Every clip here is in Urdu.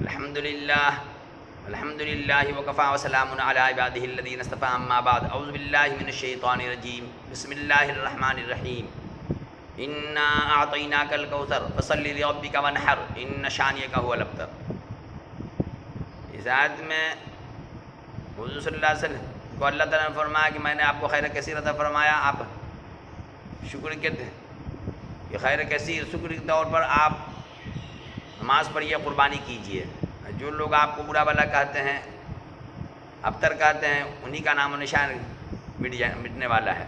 الحمدللہ وکفا وسلام علی عبادہ الذین اصطفیٰ اما بعد اعوذ باللہ من الشیطان الرجیم بسم اللہ الرحمن الرحیم انا اعطیناک الکوثر فصل لربک وانحر ان شانئک هو الابتر۔ اس آیت میں حضور صلی اللہ علیہ وسلم کو اللہ تعالیٰ نے فرمایا کہ میں نے آپ کو خیر کثیر عطا فرمایا، آپ شکر کے خیر کثیر شکر کے طور پر آپ نماز پڑھیے، قربانی کیجیے۔ جو لوگ آپ کو برا بھلا کہتے ہیں، ابتر کہتے ہیں، انہی کا نام و نشان مٹنے والا ہے۔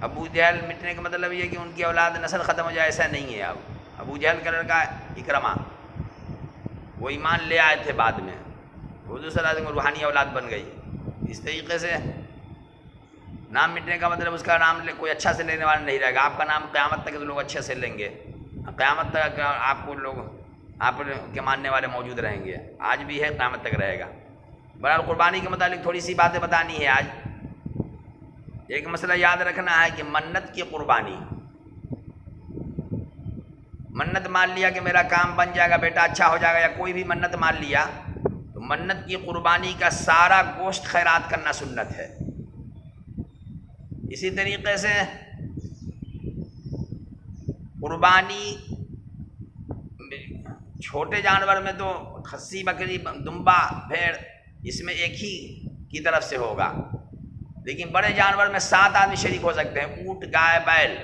ابو جہل مٹنے کا مطلب یہ ہے کہ ان کی اولاد نسل ختم ہو جائے، ایسا نہیں ہے۔ اب ابو جہل کا لڑکا اکرمہ، وہ ایمان لے آئے تھے بعد میں، حضور صلی اللہ علیہ وسلم کی روحانی اولاد بن گئی۔ اس طریقے سے نام مٹنے کا مطلب اس کا نام کوئی اچھا سے لینے والا نہیں رہے گا۔ آپ کا نام قیامت تک لوگ اچھے سے لیں گے، قیامت تک آپ کو لوگ آپ کے ماننے والے موجود رہیں گے، آج بھی ہے، قیامت تک رہے گا۔ بہرحال قربانی کے متعلق تھوڑی سی باتیں بتانی ہے آج۔ ایک مسئلہ یاد رکھنا ہے کہ منت کی قربانی، منت مان لیا کہ میرا کام بن جائے گا، بیٹا اچھا ہو جائے گا، یا کوئی بھی منت مان لیا تو منت کی قربانی کا سارا گوشت خیرات کرنا سنت ہے۔ اسی طریقے سے قربانی چھوٹے جانور میں تو خصی، بکری، دمبا، بھیڑ، اس میں ایک ہی کی طرف سے ہوگا، لیکن بڑے جانور میں 7 آدمی شریک ہو سکتے ہیں۔ اونٹ، گائے، بیل،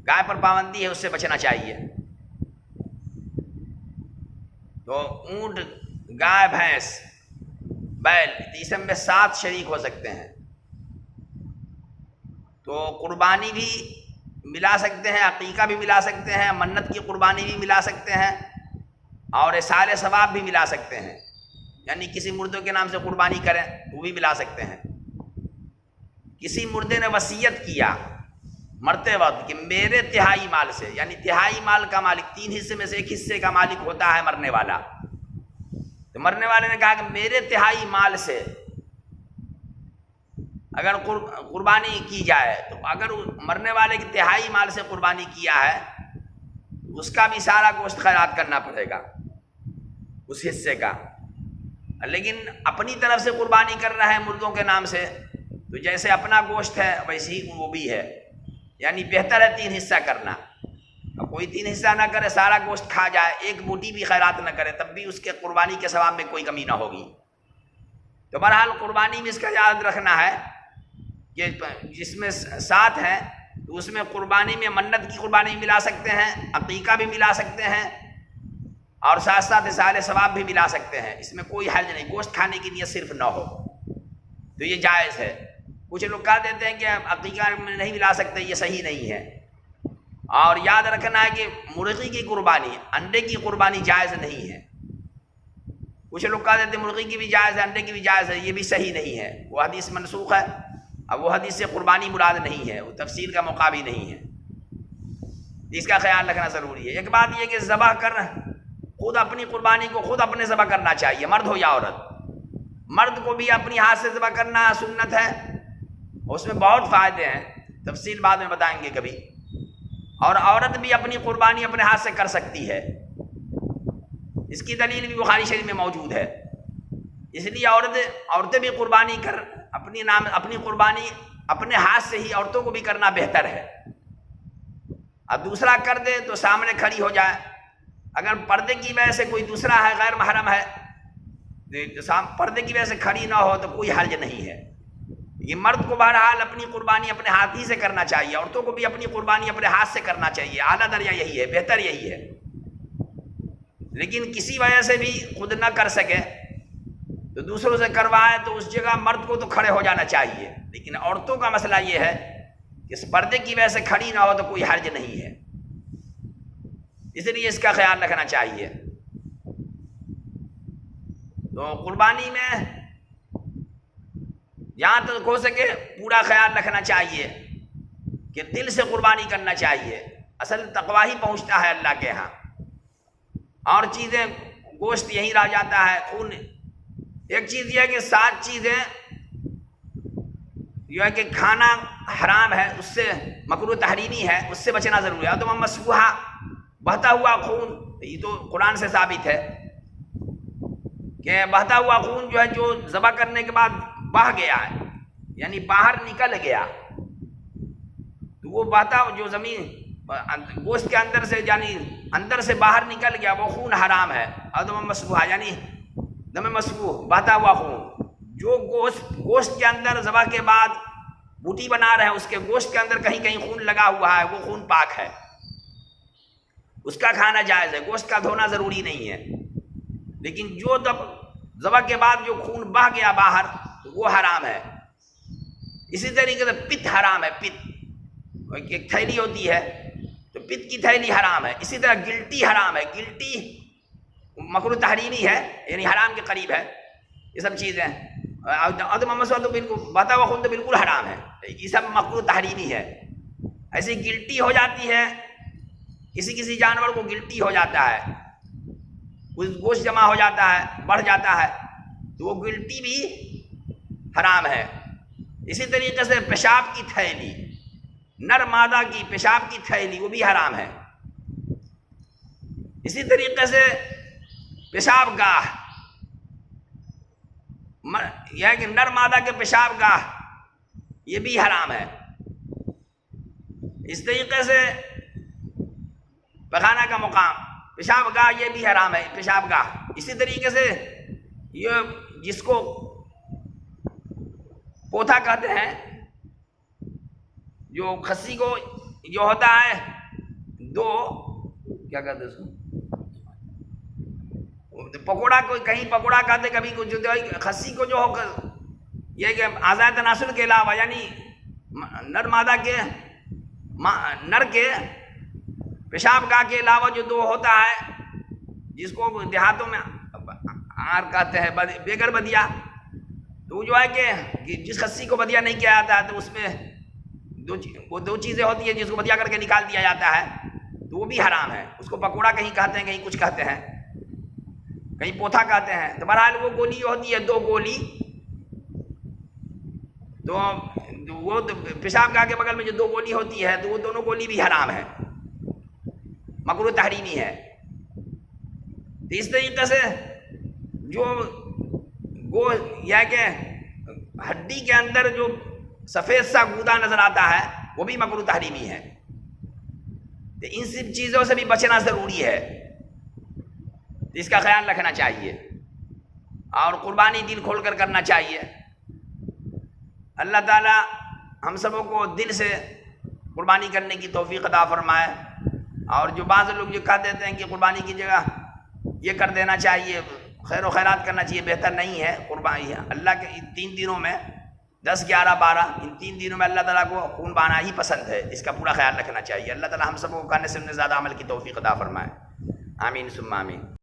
گائے پر پابندی ہے، اس سے بچنا چاہیے۔ تو اونٹ، گائے، بھینس، بیل، اس میں 7 شریک ہو سکتے ہیں۔ تو قربانی بھی ملا سکتے ہیں، عقیقہ بھی ملا سکتے ہیں، منت کی قربانی بھی ملا سکتے ہیں، اور اثار ثواب بھی ملا سکتے ہیں، یعنی کسی مردوں کے نام سے قربانی کریں وہ بھی ملا سکتے ہیں۔ کسی مردے نے وصیت کیا مرتے وقت کہ میرے تہائی مال سے، یعنی تہائی مال کا مالک، 3 حصے میں سے 1 حصے کا مالک ہوتا ہے مرنے والا، تو مرنے والے نے کہا کہ میرے تہائی مال سے اگر قربانی کی جائے، تو اگر مرنے والے کے تہائی مال سے قربانی کیا ہے اس کا بھی سارا گوشت خیرات کرنا پڑے گا، اس حصے کا۔ لیکن اپنی طرف سے قربانی کر رہا ہے مردوں کے نام سے، تو جیسے اپنا گوشت ہے ویسے ہی وہ بھی ہے، یعنی بہتر ہے 3 حصہ کرنا۔ اب کوئی 3 حصہ نہ کرے، سارا گوشت کھا جائے، 1 بوٹی بھی خیرات نہ کرے، تب بھی اس کے قربانی کے ثواب میں کوئی کمی نہ ہوگی۔ تو بہرحال قربانی میں اس کا یاد رکھنا ہے کہ جس میں 7 ہیں تو اس میں قربانی میں منت کی قربانی بھی ملا سکتے ہیں، عقیقہ بھی ملا سکتے ہیں، اور ساتھ ساتھ اثار ثواب بھی ملا سکتے ہیں۔ اس میں کوئی حرج نہیں، گوشت کھانے کی نیت صرف نہ ہو تو یہ جائز ہے۔ کچھ لوگ کہہ دیتے ہیں کہ عقیقہ میں نہیں ملا سکتے، یہ صحیح نہیں ہے۔ اور یاد رکھنا ہے کہ مرغی کی قربانی، انڈے کی قربانی جائز نہیں ہے۔ کچھ لوگ کہہ دیتے ہیں مرغی کی بھی جائز ہے، انڈے کی بھی جائز ہے، یہ بھی صحیح نہیں ہے، وہ حدیث منسوخ ہے۔ اب وہ حدیث سے قربانی مراد نہیں ہے، وہ تفسیر کا موقع بھی نہیں ہے، اس کا خیال رکھنا ضروری ہے۔ ایک بات یہ کہ ذبح کر خود اپنی قربانی کو خود اپنے ذبح کرنا چاہیے، مرد ہو یا عورت۔ مرد کو بھی اپنی ہاتھ سے ذبح کرنا سنت ہے، اس میں بہت فائدے ہیں، تفصیل بعد میں بتائیں گے کبھی۔ اور عورت بھی اپنی قربانی اپنے ہاتھ سے کر سکتی ہے، اس کی دلیل بھی بخاری شریف میں موجود ہے۔ اس لیے عورتیں بھی قربانی کر اپنی قربانی اپنے ہاتھ سے ہی عورتوں کو بھی کرنا بہتر ہے۔ اب دوسرا کر دے تو سامنے کھڑی ہو جائے، اگر پردے کی وجہ سے کوئی دوسرا ہے، غیر محرم ہے، پردے کی وجہ سے کھڑی نہ ہو تو کوئی حرج نہیں ہے۔ یہ مرد کو بہرحال اپنی قربانی اپنے ہاتھ ہی سے کرنا چاہیے، عورتوں کو بھی اپنی قربانی اپنے ہاتھ سے کرنا چاہیے، اعلیٰ درجہ یہی ہے، بہتر یہی ہے۔ لیکن کسی وجہ سے بھی خود نہ کر سکے تو دوسروں سے کروائے تو اس جگہ مرد کو تو کھڑے ہو جانا چاہیے، لیکن عورتوں کا مسئلہ یہ ہے کہ اس پردے کی وجہ سے کھڑی نہ ہو تو کوئی حرج نہیں ہے، اس لیے اس کا خیال رکھنا چاہیے۔ تو قربانی میں جہاں تک ہو سکے پورا خیال رکھنا چاہیے کہ دل سے قربانی کرنا چاہیے، اصل تقویٰ ہی پہنچتا ہے اللہ کے ہاں، اور چیزیں گوشت یہی رہ جاتا ہے، خون۔ ایک چیز یہ ہے کہ 7 چیزیں یہ ہے کہ کھانا حرام ہے، اس سے مکروہ تحریمی ہے، اس سے بچنا ضروری ہے۔ تو مسفوحہ، بہتا ہوا خون، یہ تو قرآن سے ثابت ہے کہ بہتا ہوا خون جو ہے جو ذبح کرنے کے بعد بہہ گیا ہے یعنی باہر نکل گیا تو وہ بہتا جو زمین گوشت کے اندر سے یعنی اندر سے باہر نکل گیا وہ خون حرام ہے. اور دم مسفوحہ یعنی دم مسفوح بہتا ہوا خون جو گوشت کے اندر ذبح کے بعد بوٹی بنا رہے ہیں اس کے گوشت کے اندر کہیں کہیں خون لگا ہوا ہے وہ خون پاک ہے, اس کا کھانا جائز ہے, گوشت کا دھونا ضروری نہیں ہے. لیکن جو ذبح کے بعد جو خون بہہ گیا باہر وہ حرام ہے. اسی طریقے سے پت حرام ہے, پت ایک تھیلی ہوتی ہے تو پت کی تھیلی حرام ہے. اسی طرح گلٹی حرام ہے, گلٹی مکروہ تحریمی ہے یعنی حرام کے قریب ہے. یہ سب چیزیں عدم مسوح تو بالکل بہتا ہوا خون تو بالکل حرام ہے, یہ سب مکروہ تحریمی ہے. ایسی گلٹی ہو جاتی ہے, کسی جانور کو گلٹی ہو جاتا ہے, کچھ گوشت جمع ہو جاتا ہے بڑھ جاتا ہے تو وہ گلٹی بھی حرام ہے. اسی طریقے سے پیشاب کی تھیلی, نر مادہ کی پیشاب کی تھیلی وہ بھی حرام ہے. اسی طریقے سے پیشاب گاہ یہ کہ نر مادہ کے پیشاب گاہ یہ بھی حرام ہے. اس طریقے سے پخانہ کا مقام پیشاب گاہ یہ بھی حرام ہے, پیشاب گاہ. اسی طریقے سے یہ جس کو پوتھا کہتے ہیں جو کھسی کو جو ہوتا ہے دو کیا کہتے ہیں اس کو پکوڑا, کو کہیں پکوڑا کہتے کبھی کچھ کھسی کو جو ہو یہ کہ اعضاء تناسل کے علاوہ یعنی نر مادہ کے نر کے پیشاب گاہ کے علاوہ جو دو ہوتا ہے جس کو دیہاتوں میں آر کہتے ہیں بیگر بدیا, تو وہ جو ہے کہ جس خصی کو بدیا نہیں کیا جاتا ہے تو اس میں وہ دو چیزیں ہوتی ہیں جس کو بدیا کر کے نکال دیا جاتا ہے تو وہ بھی حرام ہے. اس کو پکوڑا کہیں کہتے ہیں, کہیں کچھ کہتے ہیں, کہیں پوتھا کہتے ہیں. تو بہرحال وہ گولی ہوتی ہے دو گولی, تو وہ پیشاب گاہ کے بغل میں جو دو گولی ہوتی ہے تو وہ دونوں گولی بھی حرام ہے, مکروہ تحریمی ہے. اس طریقے سے جو یہ کہ ہڈی کے اندر جو سفید سا گودا نظر آتا ہے وہ بھی مکروہ تحریمی ہے. ان سب چیزوں سے بھی بچنا ضروری ہے, اس کا خیال رکھنا چاہیے اور قربانی دل کھول کر کرنا چاہیے. اللہ تعالی ہم سبوں کو دل سے قربانی کرنے کی توفیق عطا فرمائے. اور جو بعض لوگ جو کہہ دیتے ہیں کہ قربانی کی جگہ یہ کر دینا چاہیے, خیر و خیرات کرنا چاہیے, بہتر نہیں ہے. قربانی اللہ کے ان 3 دنوں میں 10, 11, 12 ان 3 دنوں میں اللہ تعالیٰ کو خون بہانا ہی پسند ہے. اس کا پورا خیال رکھنا چاہیے. اللہ تعالیٰ ہم سب کو کرنے سے زیادہ عمل کی توفیق عطا فرمائے. آمین ثم آمین.